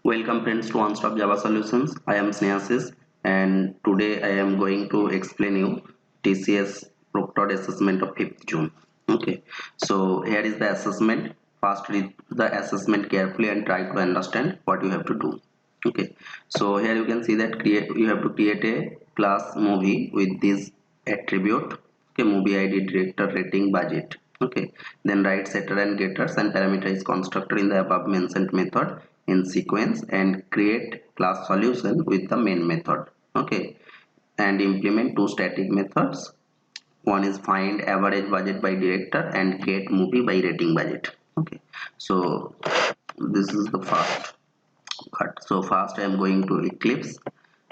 Welcome friends to One Stop Java Solutions. I am Snehasis and today I am going to explain you TCS Proctored Assessment of 5th June. Okay, so here is the assessment. First read the assessment carefully and try to understand what you have to do. Okay, so here you can see that you have to create a class movie with this attribute. Okay, movie ID, director, rating, budget. Okay, then write setter and getters and parameterize constructor in the above mentioned method in sequence and create class solution with the main method. Okay, and implement two static methods. One is find average budget by director and get movie by rating budget. Okay, so this is the first part. So first I am going to Eclipse.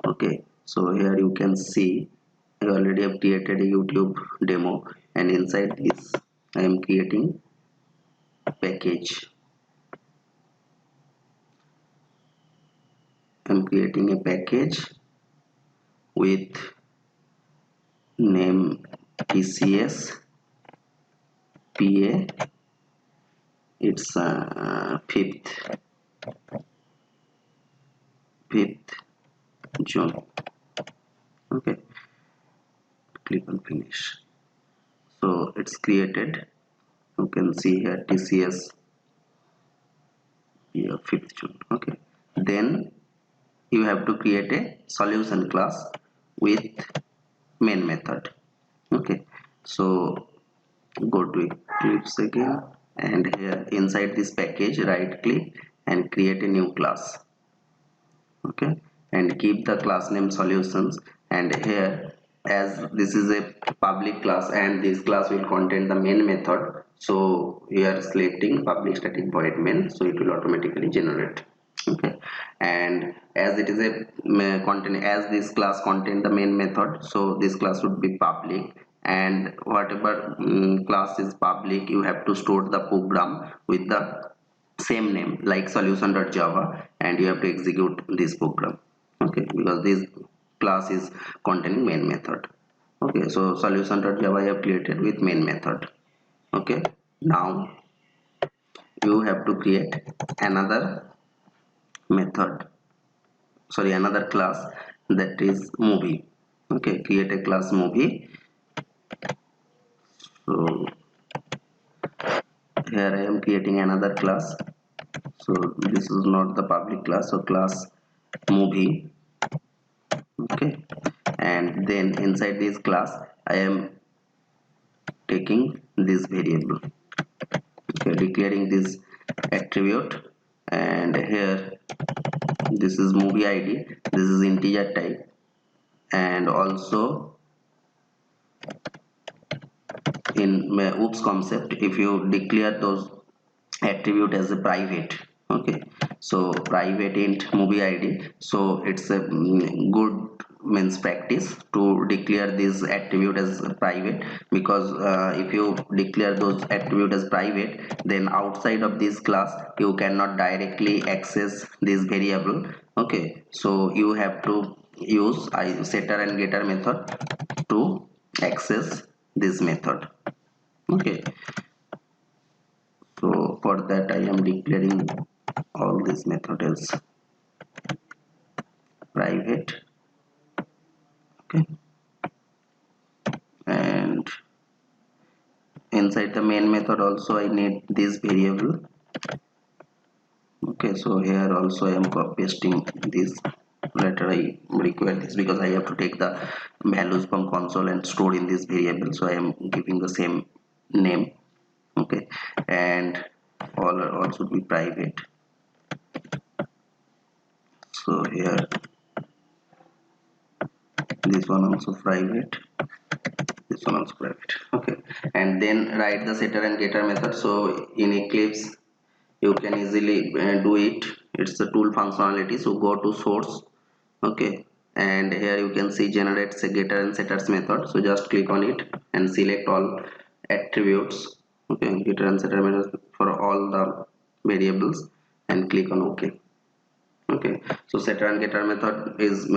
Okay, so here you can see I already have created a YouTube demo, and inside this I am creating a package. I'm creating a package with name TCS PA. It's 5th June. Okay, click on finish. So it's created. You can see here TCS 5th June. Okay, then you have to create a solution class with main method. Okay, so go to Eclipse again, and here inside this package right click and create a new class. Okay, and keep the class name solutions, and here as this is a public class and this class will contain the main method, so we are selecting public static void main, so it will automatically generate. Okay, and as it is a contain, as this class contain the main method, so this class would be public, and whatever class is public, you have to store the program with the same name like solution.java, and you have to execute this program. Okay, because this class is containing main method. Okay, so solution.java I have created with main method. Okay, now you have to create another method, sorry, another class, that is movie. Okay, create a class movie. So here I am creating another class, so this is not the public class, so class movie. Okay, and then inside this class I am taking this variable. Okay, declaring this attribute, and here this is movie ID, this is integer type, and also in oops concept, if you declare those attribute as a private. Okay, so private int movie ID, so it's a good means practice to declare this attribute as private, because if you declare those attribute as private, then outside of this class you cannot directly access this variable. Okay, so you have to use setter and getter method to access this method. Okay, so for that I am declaring all this method as private. Okay, and inside the main method also I need this variable. Okay, so here also I am pasting this. Later I require this because I have to take the values from console and store in this variable, so I am giving the same name. Okay, and all should be private. So here this one also private, this one also private. Okay, and then write the setter and getter method. So in Eclipse you can easily do it, it's a tool functionality. So go to source. Okay, and here you can see generates a getter and setters method, so just click on it and select all attributes. Okay, getter and setter method for all the variables and click on OK. Okay, so setter and getter method is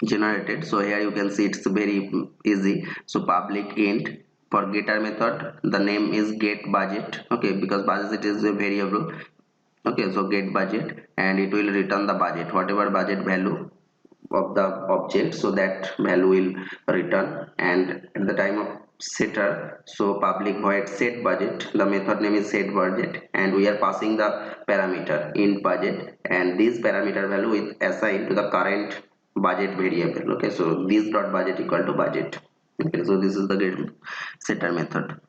generated. So here you can see it's very easy. So public int, for getter method the name is get budget. Okay, because budget is a variable, Okay, so get budget, and it will return the budget, whatever budget value of the object, so that value will return. And at the time of setter, so public void set budget, the method name is set budget, and we are passing the parameter in budget, and this parameter value is assigned to the current budget variable. Okay, so this dot budget equal to budget. Okay, so this is the get setter method.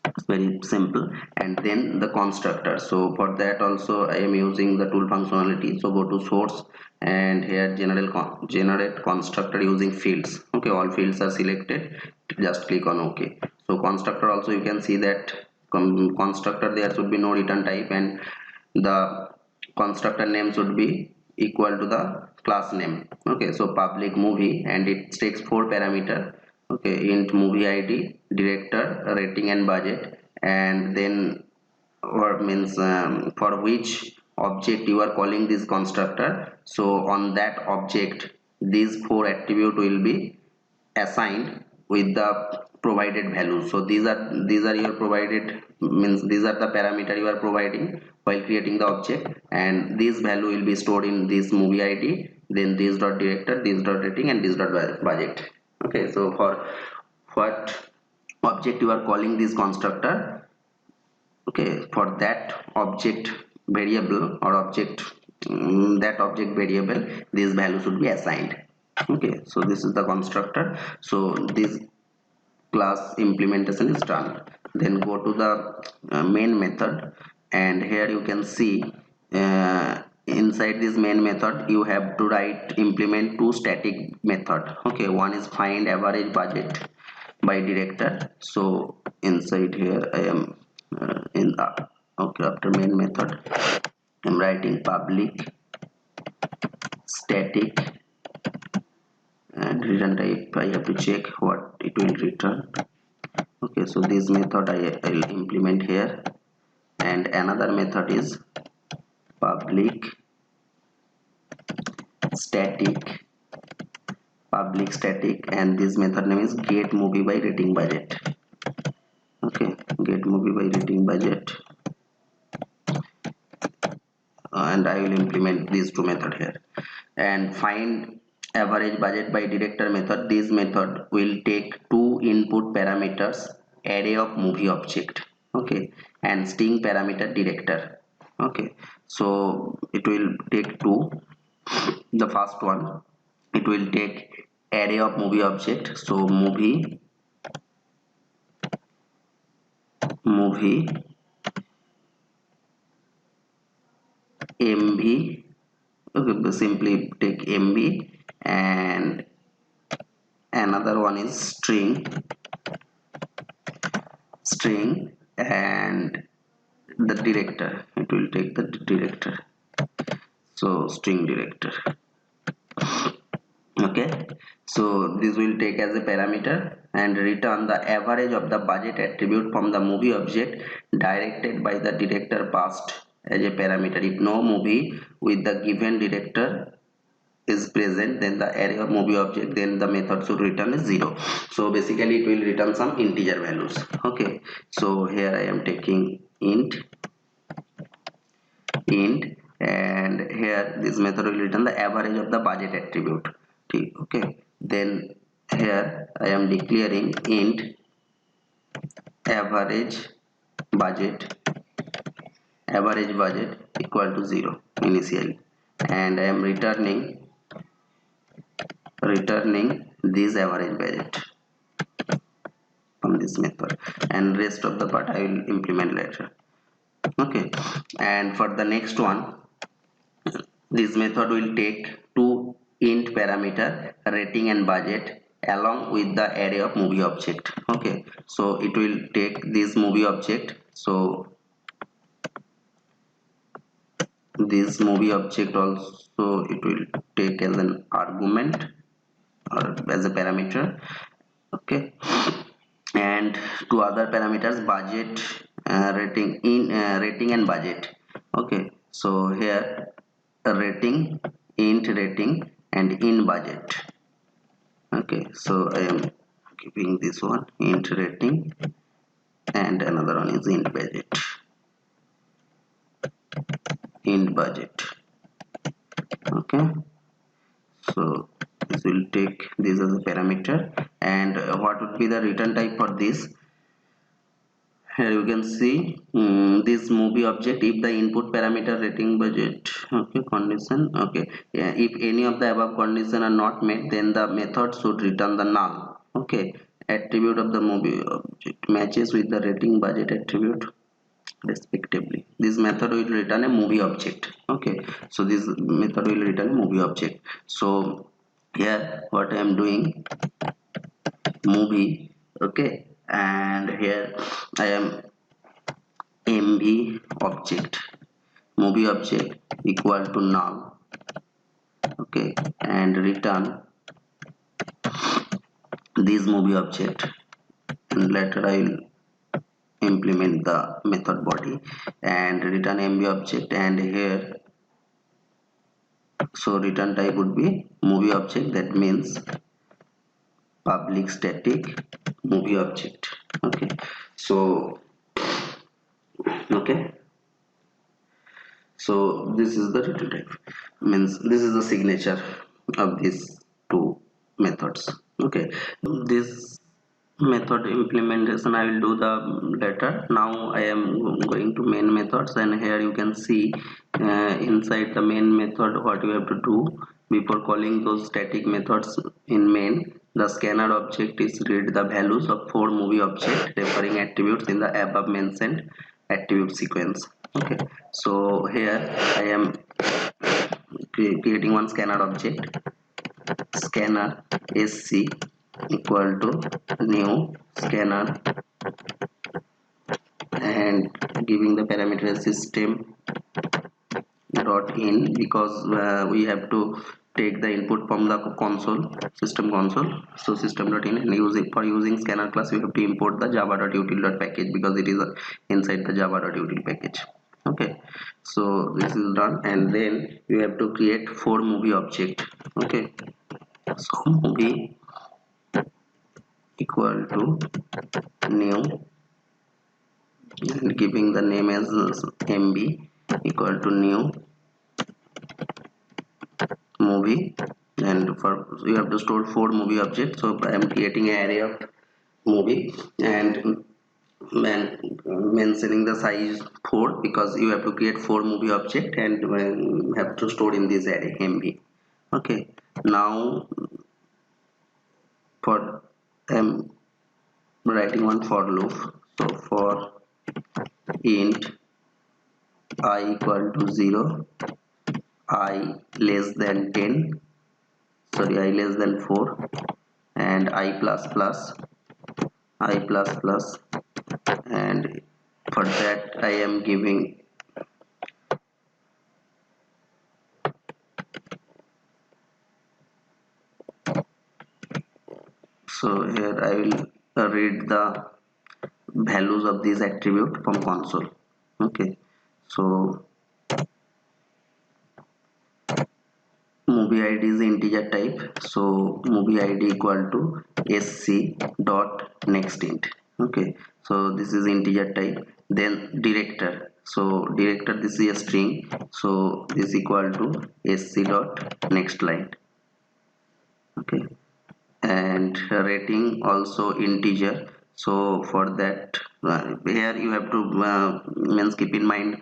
It's very simple. And then the constructor, so for that also I am using the tool functionality. So go to source, and here generate constructor using fields. Okay, all fields are selected, just click on OK. So constructor also, you can see that constructor, there should be no return type, and the constructor name should be equal to the class name. Okay, so public movie, and it takes four parameter. Okay, int movie id, director, rating and budget, and then what means for which object you are calling this constructor. So on that object, these four attribute will be assigned with the provided values. So these are your provided, means these are the parameter you are providing while creating the object, and this value will be stored in this movie id, then this dot director, this dot rating, and this dot budget. Okay, so for what object you are calling this constructor, okay, for that object variable or object, that object variable, this value should be assigned. Okay, so this is the constructor. So this class implementation is done. Then go to the main method, and here you can see inside this main method you have to write implement two static method. Okay, one is find average budget by director. So inside here I am in the, okay, after main method I'm writing public static, and return type I have to check what it will return. Okay, so this method I'll implement here, and another method is public static, and this method name is get movie by rating budget. Okay, get movie by rating budget, and I will implement these two method here. And find average budget by director method, this method will take two input parameters, array of movie object, okay, and string parameter director. Okay, so it will take two. The first one, it will take array of movie object, so movie mv. Okay, simply take mv, and another one is string, and the director, it will take the director, so string director. Okay, so this will take as a parameter and return the average of the budget attribute from the movie object directed by the director passed as a parameter. If no movie with the given director is present, then the array of movie object, then the method should return is 0. So basically it will return some integer values. Okay, so here I am taking int, and here this method will return the average of the budget attribute. Okay, then here I am declaring int average budget equal to 0 initially, and I am returning this average budget from this method, and rest of the part I will implement later. Okay, and for the next one, this method will take two int parameter, rating and budget, along with the array of movie object. Okay, so it will take this movie object, so this movie object also it will take as an argument or as a parameter. Okay, and two other parameters, budget, rating and budget. Okay, so here rating, int rating, and in budget. Okay, so I am keeping this one int rating, and another one is int budget. Okay, so this will take this as a parameter. And what would be the return type for this? Here you can see this movie object if the input parameter rating budget, okay, condition, okay, yeah, if any of the above condition are not met, then the method should return the null. Okay, attribute of the movie object matches with the rating budget attribute respectively. This method will return a movie object. Okay, so this method will return a movie object. So here what I am doing, movie, okay, and here I am mv object, movie object equal to null. Okay, and return this movie object, and later I will implement the method body and return mv object. And here, so return type would be movie object, that means public static movie object. Okay, so okay, so this is the return type, means this is the signature of these two methods. Okay, this method implementation I will do the later. Now I am going to main methods, and here you can see inside the main method what you have to do before calling those static methods in main. The scanner object is read the values of 4 movie object referring attributes in the above mentioned attribute sequence. Okay, so here I am creating one scanner object, scanner sc equal to new scanner, and giving the parameter system dot in, because we have to take the input from the console, system console. So system dot in, and use it for using scanner class. You have to import the java.util.package because it is inside the java.util package. Okay, so this is done, and then you have to create 4 movie object. Okay, so movie equal to new, and giving the name as mb equal to new movie. And for you have to store 4 movie objects, so I am creating an array of movie and mentioning the size 4, because you have to create 4 movie object and have to store in this array mb. Okay, now for I'm writing one for loop. So for int I equal to 0, I less than 10, sorry, I less than 4, and I plus plus, and for that I am giving so here I will read the values of this attribute from console. Okay, so movie id is integer type, so movie id equal to sc dot next int. Okay, so this is integer type. Then director, so director, this is a string, so this equal to sc dot next line. Okay, and rating also integer. So for that here you have to means keep in mind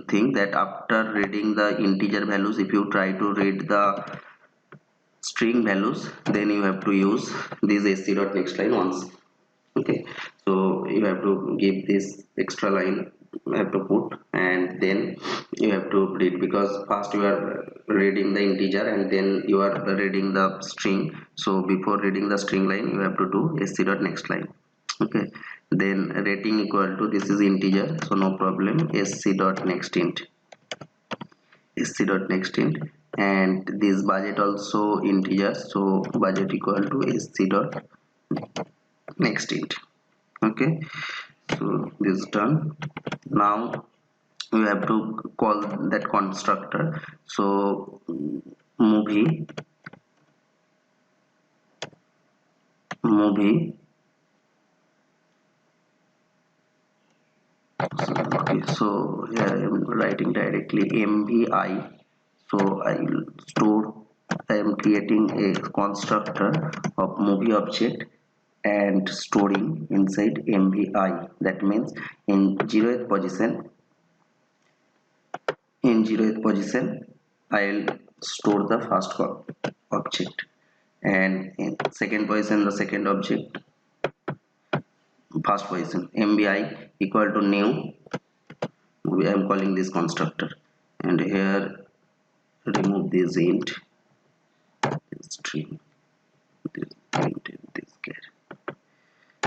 thing that after reading the integer values, if you try to read the string values, then you have to use this sc dot next line once. Okay, so you have to give this extra line, you have to put, and then you have to read, because first you are reading the integer and then you are reading the string. So before reading the string line, you have to do sc dot next line. Okay, then rating equal to, this is integer, so no problem, sc dot next int, sc dot next int, and this budget also integer, so budget equal to sc dot next int. Okay, so this is done. Now we have to call that constructor. So movie So here I am writing directly MVI. So I will store, I am creating a constructor of movie object and storing inside MVI. That means in 0th position, I'll store the first object, and in second position the second object, first position MVI equal to new. I am calling this constructor, and here remove this int, string, this int, this char.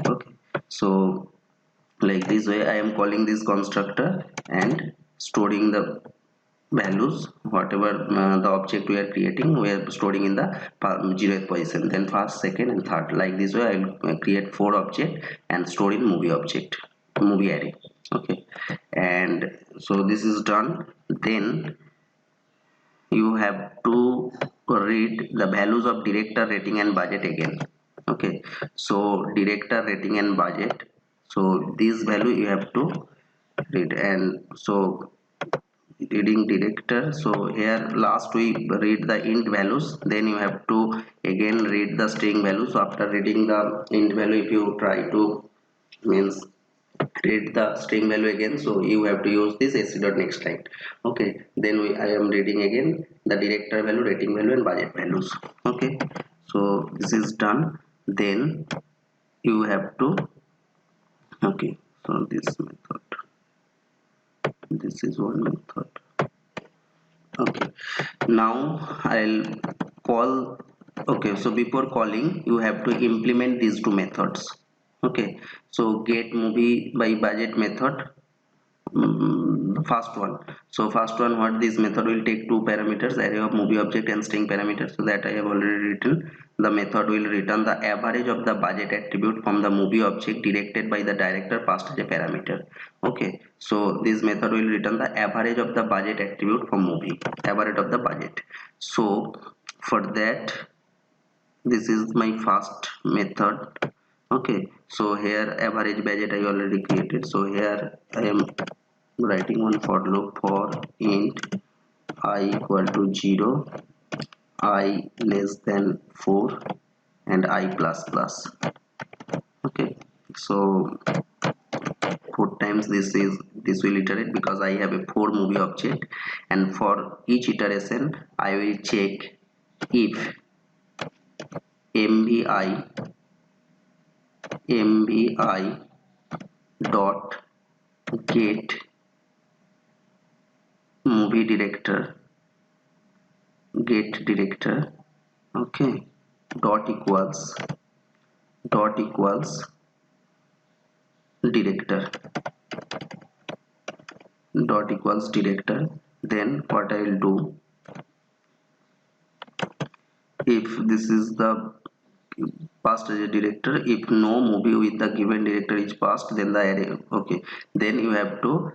Okay, so like this way I am calling this constructor and storing the values, whatever the object we are creating, we are storing in the 0th position, then first, second and third. Like this way I will create 4 object and store in movie object, movie array. Okay, and so this is done. Then you have to read the values of director, rating and budget again. Okay, so director, rating and budget, so this value you have to read. And so reading director, so here last we read the int values, then you have to again read the string values. So after reading the int value, if you try to means read the string value again, so you have to use this sc.next line. Okay, then I am reading again the director value, rating value and budget values. Okay, so this is done. Then you have to, okay, so this method, this is one method. Okay, now I'll call. Okay, so before calling you have to implement these two methods. Okay, so get movie by budget method, first one. So first one, what this method will take two parameters, array of movie object and string parameters, so that I have already written. The method will return the average of the budget attribute from the movie object directed by the director passed as a parameter. Okay, so this method will return the average of the budget attribute from movie, average of the budget. So for that, this is my first method. Okay, so here average budget I already created, so here I am writing one for loop for int I equal to 0, I less than 4 and I plus plus. Okay, so 4 times this will iterate because I have a 4 movie object, and for each iteration I will check if mvi dot get movie director, okay, dot equals director, then what I will do, if this is the passed as a director, if no movie with the given director is passed, then the array. Okay, then you have to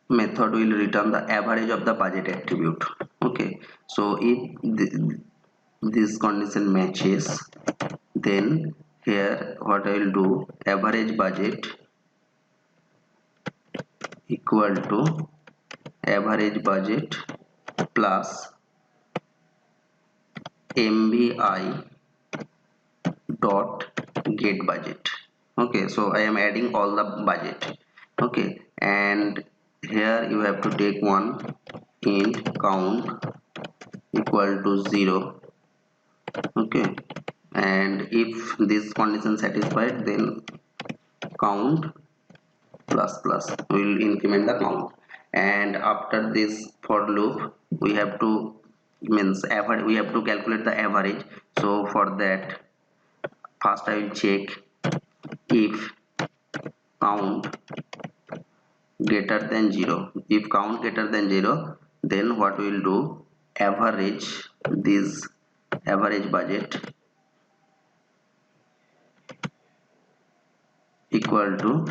method will return the average of the budget attribute. Okay, so if this condition matches, then here what I will do, average budget equal to average budget plus mvi dot get budget. Okay, so I am adding all the budget. Okay, and here you have to take one int count equal to 0. Okay, and if this condition satisfied, then count plus plus will increment the count. And after this for loop we have to means average, we have to calculate the average. So for that, first I will check if count greater than 0. If count greater than 0, then what we will do, average this average budget equal to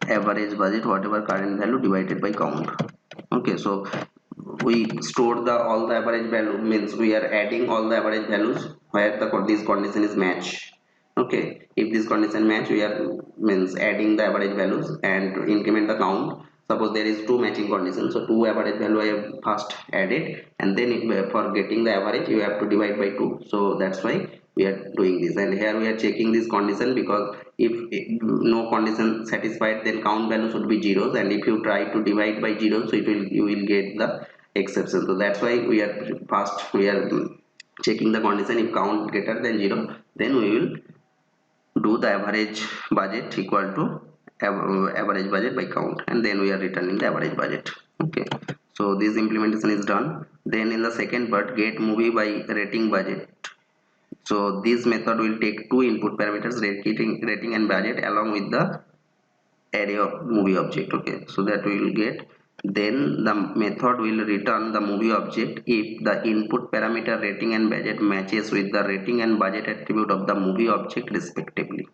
average budget whatever current value divided by count. Okay, so we store the all the average value, means we are adding all the average values where the this condition is match. Okay, if this condition match, we are means adding the average values and increment the count. Suppose there is two matching conditions, so two average value I have first added, and then for getting the average you have to divide by 2. So that's why we are doing this, and here we are checking this condition, because if no condition satisfied, then count value should be zeros, and if you try to divide by 0, so you will get the exception. So that's why we are checking the condition. If count greater than 0, then we will do the average budget equal to average budget by count, and then we are returning the average budget. Okay, so this implementation is done. Then in the second part, get movie by rating budget. So this method will take two input parameters, rating and budget, along with the array of movie object. Okay, so that we will get, then the method will return the movie object if the input parameter rating and budget matches with the rating and budget attribute of the movie object respectively.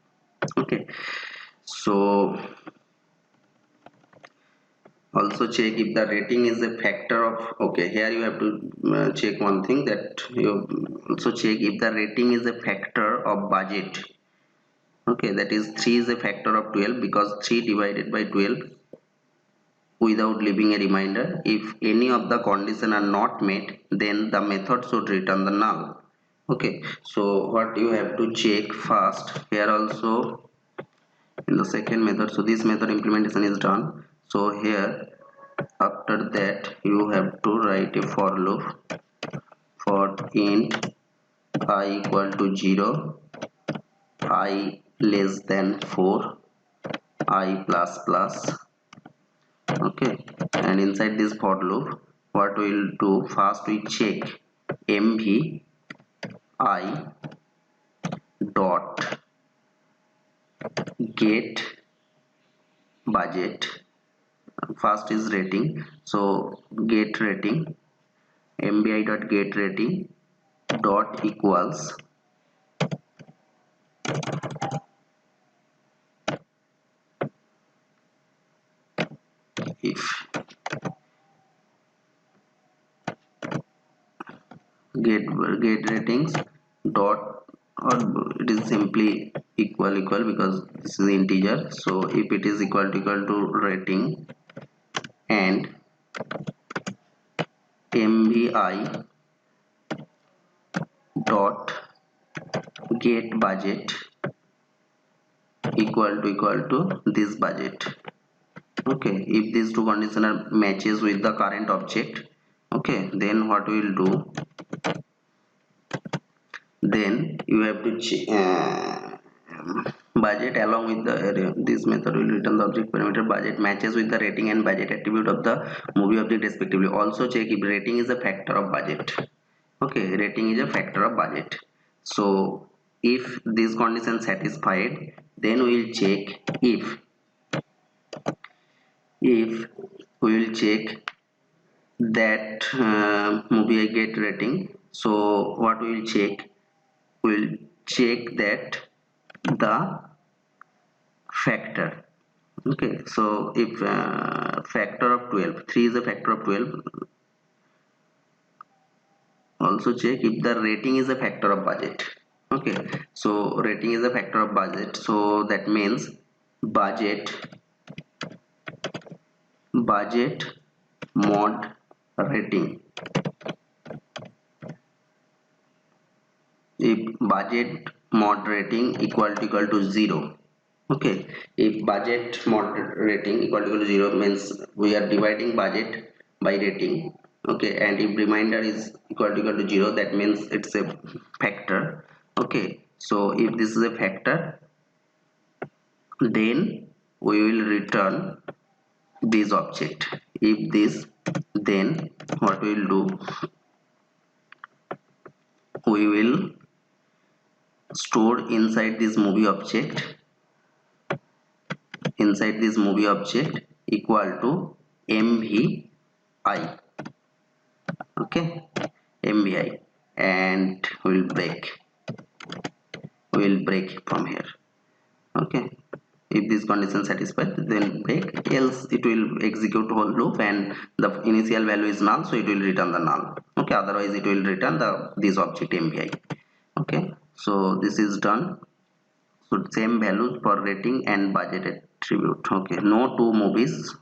Okay, so also check if the rating is a factor of, okay, here you have to check one thing, that you also check if the rating is a factor of budget. Okay, that is 3 is a factor of 12, because 3 divided by 12 without leaving a remainder. If any of the conditions are not met, then the method should return the null. Okay, so what you have to check first here also in the second method. So this method implementation is done. So here after that you have to write a for loop for int I equal to 0, I less than 4, I plus plus. Okay, and inside this for loop, what we will do, first we check mvi dot get budget. First is rating, so get rating, mvi dot get rating dot equals if get ratings dot, or it is simply equal because this is integer. So if it is equal to rating and mvi dot get budget equal to this budget. Okay, if these two conditions are matches with the current object, okay, then what we will do, then you have to budget along with the array. This method will return the object parameter budget matches with the rating and budget attribute of the movie object respectively. Also check if rating is a factor of budget. Okay, rating is a factor of budget. So if this condition satisfied, then we will check if we will check that movie get rating. So what we will check, we will check that the factor. Okay, so if factor of 12, 3 is a factor of 12. Also check if the rating is a factor of budget. Okay, so rating is a factor of budget, so that means budget mod rating. If budget mod rating equal to 0, okay, if budget mod rating equal to 0 means we are dividing budget by rating. Okay, and if remainder is equal to 0, that means it's a factor. Okay, so if this is a factor, then we will return this object. If this, then what we will do, we will store inside this movie object equal to mvi. Okay, mvi, and we will break from here. Okay, if this condition satisfied, then break, else it will execute whole loop and the initial value is null, so it will return the null. Okay, otherwise it will return this object mvi. Okay, so this is done. So same values for rating and budget attribute. Okay, no two movies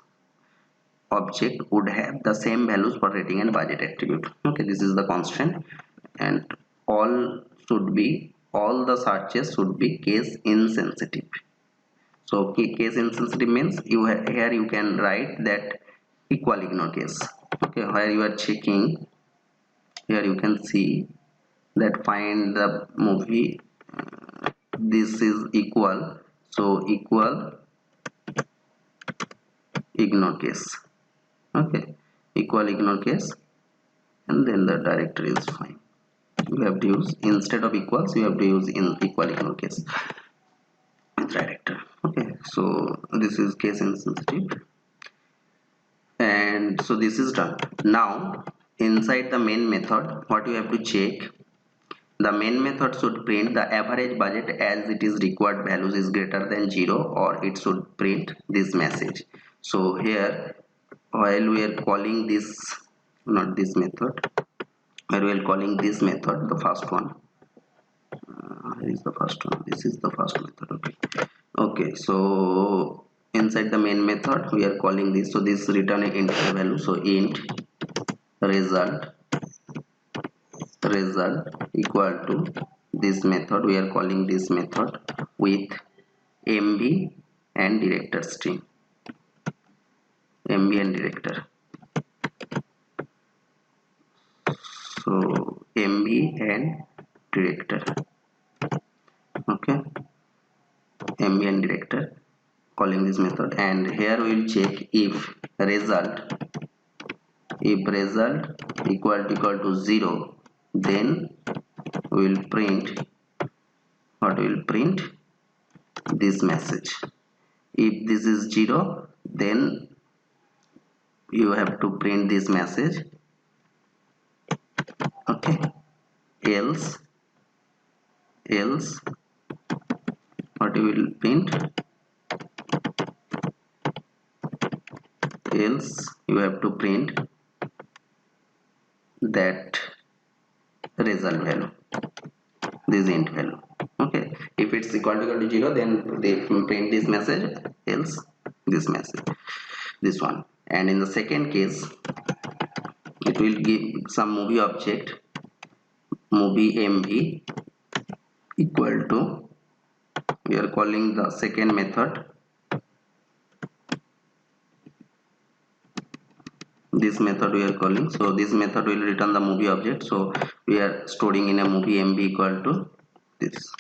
object would have the same values for rating and budget attribute. Okay, this is the constant, and all the searches should be case insensitive. So case insensitive means here you can write that equal ignore case. Okay, where you are checking, here you can see that find the movie, this is equal, so equal ignore case. Okay, equal ignore case, and then the directory is fine. You have to use, instead of equals you have to use in equal ignore case with director. Okay, so this is case insensitive, and so this is done. Now inside the main method, what you have to check, the main method should print the average budget as it is required values is greater than 0, or it should print this message. So here, while we are calling this, not this method, while we are calling this method, the first one, here is the first one, this is the first method. Okay, so inside the main method we are calling this, so this return an int value, so int result equal to this method, we are calling this method with mb and director string, mb and director. So mb and director. Okay, mb and director, calling this method, and here we will check if result equal to 0, then we will print, what will print this message. If this is 0, then you have to print this message. Okay, else what you will print, else you have to print that result value, this int value. Okay, if it's equal to 0, then they print this message, else this message, this one. And in the second case, it will give some movie object, movie mv equal to, we are calling the second method, this method we are calling, so this method will return the movie object, so we are storing in a movie mv equal to this.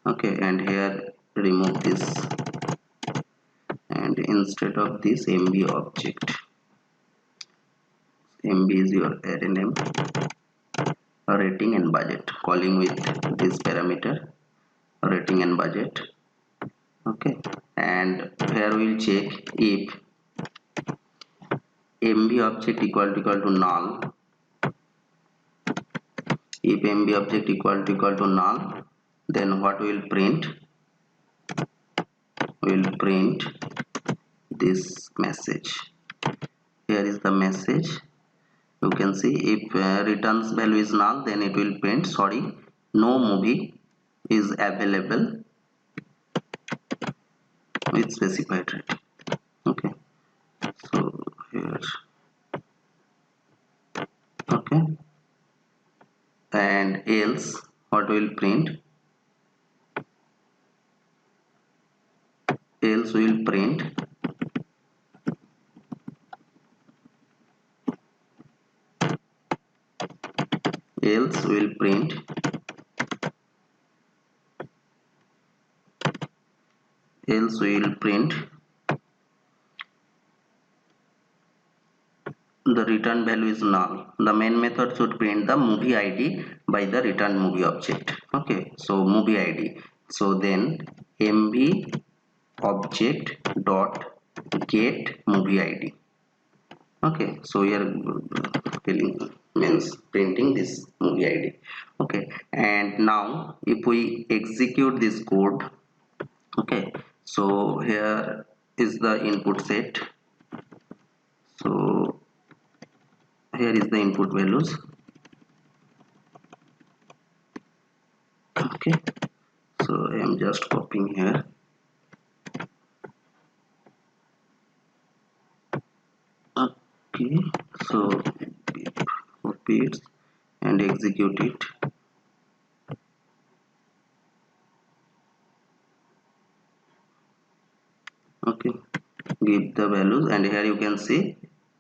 Okay, and here remove this, and instead of this mv object, mb is your array name, rating and budget, calling with this parameter rating and budget. Okay, and here we will check if mb object equal to null, if mb object equal to null, then what we will print, we will print this message. Here is the message, you can see if returns value is null, then it will print sorry, no movie is available with specified rating. Okay, so here, okay, and else what will print, else we will print else we will print else we will print the return value is null. The main method should print the movie id by the return movie object. Okay, so movie id, so then mb object dot get movie id. Okay, so we are telling, means printing this movie id. Okay, and now if we execute this code, okay, so here is the input set, so here is the input values. Okay, so I am just just copying here. Okay, so copy it and execute it. Okay, give the values, and here you can see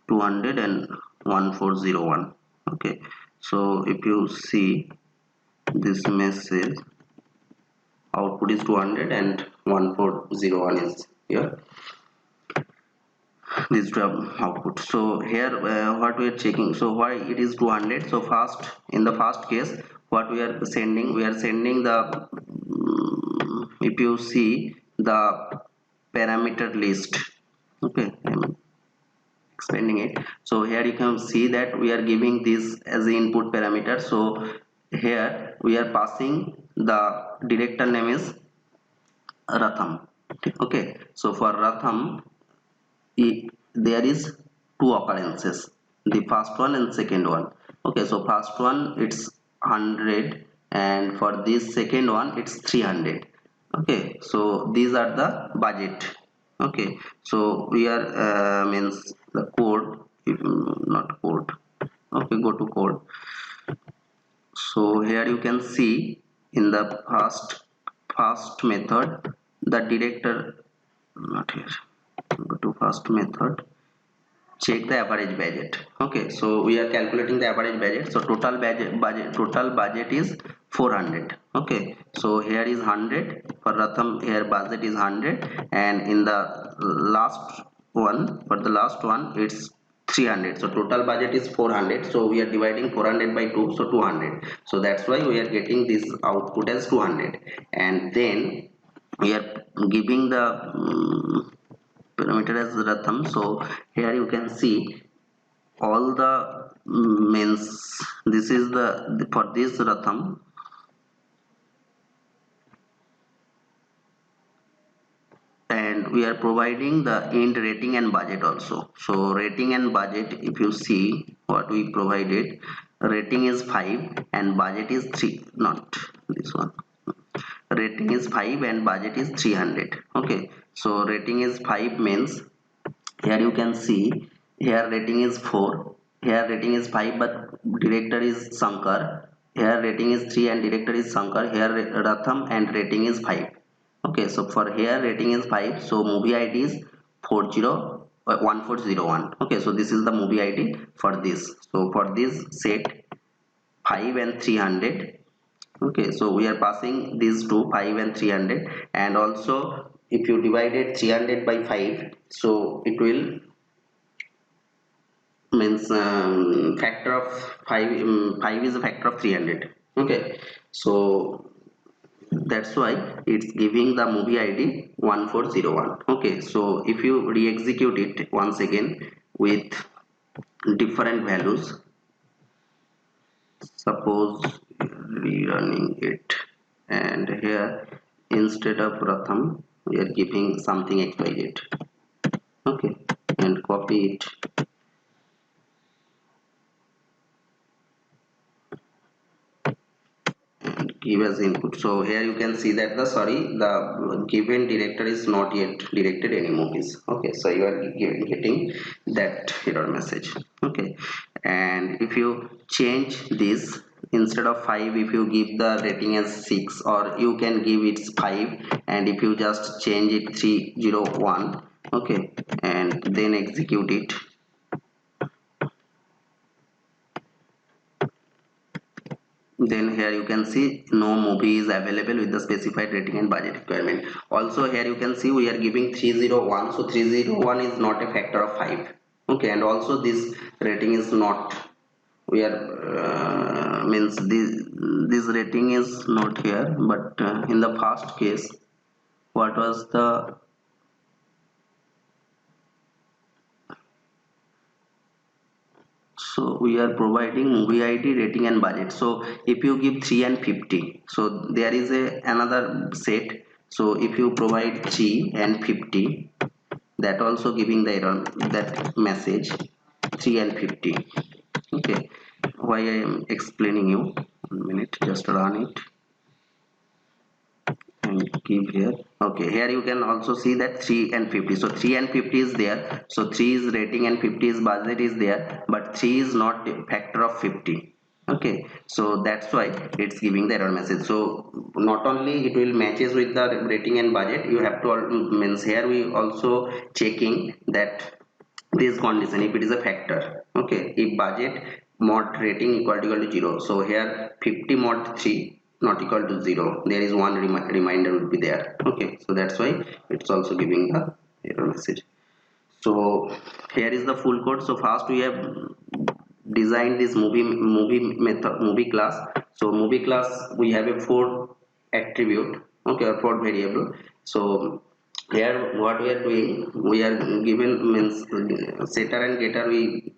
200 and 1401. Okay, so if you see this message, output is 200 and 1401 is here. This output. So here what we are checking, so why it is 200. So first, in the first case, what we are sending, the if you see the parameter list. Okay, I'm expanding it. So here you can see that we are giving this as the input parameter. So here we are passing the director name is Ratham. Okay, so for Ratham, there is two occurrences, the first one and second one. Okay, so first one it's 100, and for this second one it's 300. Okay, so these are the budget. Okay, so we are means the code, not code. Okay, go to code. So here you can see in the first method, the director, not here, go to first method, check the average budget. Okay, so we are calculating the average budget. So total budget is 400. Okay, so here is 100 for Ratham, here budget is 100, and in the last one, for the last one it's 300. So total budget is 400, so we are dividing 400 by 2, so 200. So that's why we are getting this output as 200, and then we are giving the parameter as Ratham. So here you can see all the means, this is the for this Ratham, and we are providing the end rating and budget also. So rating and budget, if you see what we provided, rating is 5 and budget is 3, not this one. Rating is 5 and budget is 300. Okay, so rating is 5 means, here you can see, here rating is 4, here rating is 5 but director is Shankar, here rating is 3 and director is Shankar, here Ratham and rating is 5. Okay, so for here rating is 5, so movie ID is 1401. Okay, so this is the movie ID for this. So for this set 5 and 300. Okay, so we are passing these two, 5 and 300, and also if you divided 300 by 5, so it will means factor of 5, 5 is a factor of 300. Okay, so that's why it's giving the movie ID 1401. Okay, so if you re-execute it once again with different values, suppose rerunning it, and here instead of Pratham we are giving something XYZ. Okay, and copy it and give as input. So here you can see that the given director is not yet directed any movies. Okay, so you are getting that error message. Okay, and if you change this, instead of 5, if you give the rating as 6, or you can give it 5, and if you just change it 301. Okay, and then execute it, then here you can see no movie is available with the specified rating and budget requirement. Also here you can see we are giving 301, so 301 is not a factor of 5. Okay, and also this rating is not, we are means this rating is not here, but in the first case what was the, so we are providing movie ID, rating and budget. So if you give 3 and 50, so there is a another set. So if you provide 3 and 50, that also giving the error, that message 3 and 50. Okay, why I am explaining you, 1 minute, just run it and Keep here. Okay, here you can also see that 3 and 50. So 3 and 50 is there. So 3 is rating and 50 is budget is there, but 3 is not a factor of 50. Okay, so that's why it's giving the error message. So not only it will matches with the rating and budget, you have to means here we also checking that this condition if it is a factor. Okay, if budget mod rating equal to 0, so here 50 mod 3 not equal to 0, there is one reminder would be there. Okay, so that's why it's also giving the error message. So here is the full code. So first we have designed this movie class. So movie class we have a 4 attribute, okay, or 4 variable. So here what we are doing, we are given means setter and getter, we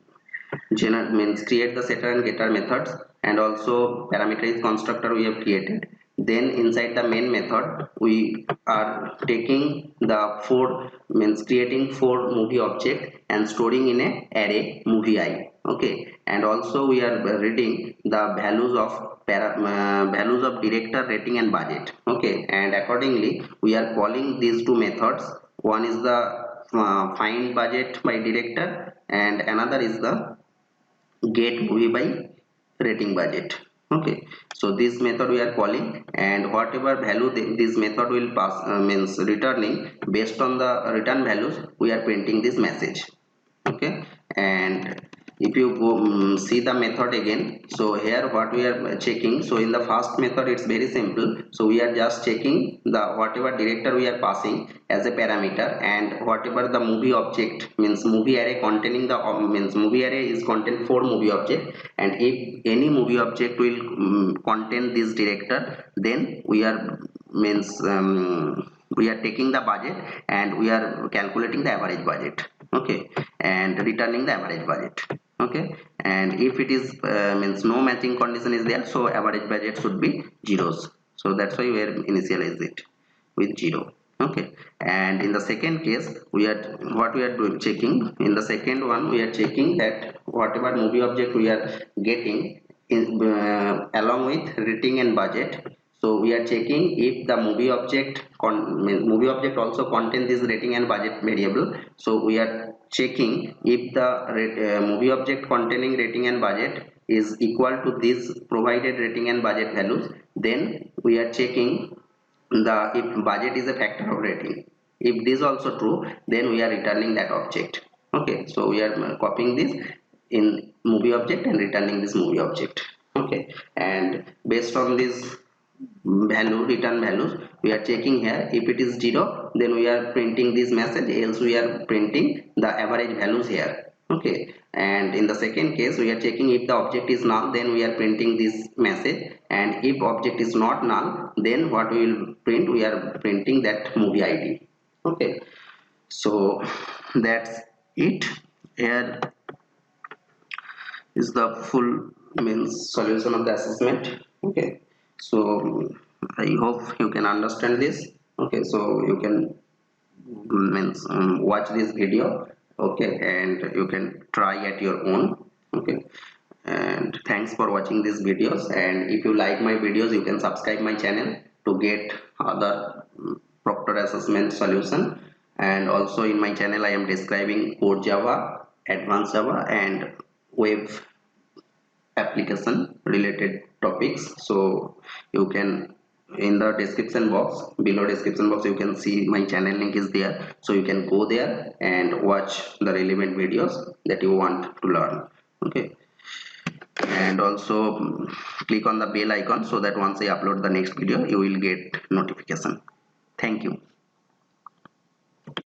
means create the setter and getter methods, and also parameterize constructor we have created. Then inside the main method we are taking the 4 means creating 4 movie object and storing in a array movie I. Okay, and also we are reading the values of values of director, rating and budget. Okay, and accordingly we are calling these two methods. One is the find budget by director, and another is the get movie by rating budget. Okay, so this method we are calling, and whatever value this method will pass means returning, based on the return values we are printing this message. Okay, and if you go see the method again, so here what we are checking, so in the first method it's very simple. So we are just checking the whatever director we are passing as a parameter, and whatever the movie object means movie array containing the means movie array is contain 4 movie object, and if any movie object will contain this director, then we are means we are taking the budget and we are calculating the average budget. Okay, and returning the average budget. Okay, and if it is means no matching condition is there, so average budget should be zeros. So that's why we are initialize it with 0. Okay, and in the second case we are what we are doing checking, in the second one we are checking that whatever movie object we are getting in along with rating and budget. So we are checking if the movie object movie object also contain this rating and budget variable. So we are checking if the movie object containing rating and budget is equal to this provided rating and budget values, then we are checking the if budget is a factor of rating. If this also true, then we are returning that object. Okay, so we are copying this in movie object and returning this movie object. Okay, and based on this value return values we are checking here, if it is 0 then we are printing this message, else we are printing the average values here. Okay, and in the second case we are checking if the object is null, then we are printing this message, and if object is not null, then what we will print, we are printing that movie ID. Okay, so that's it. Here is the full means solution of the assessment. Okay, so I hope you can understand this. Okay, so you can means watch this video. Okay, and you can try at your own. Okay, and thanks for watching these videos, and if you like my videos you can subscribe my channel to get other proctor assessment solution. And also in my channel I am describing core Java, advanced Java and web application related topics. So you can, in the description box, below description box, you can see my channel link is there, so you can go there and watch the relevant videos that you want to learn. Okay, and also click on the bell icon so that once I upload the next video you will get notification. Thank you.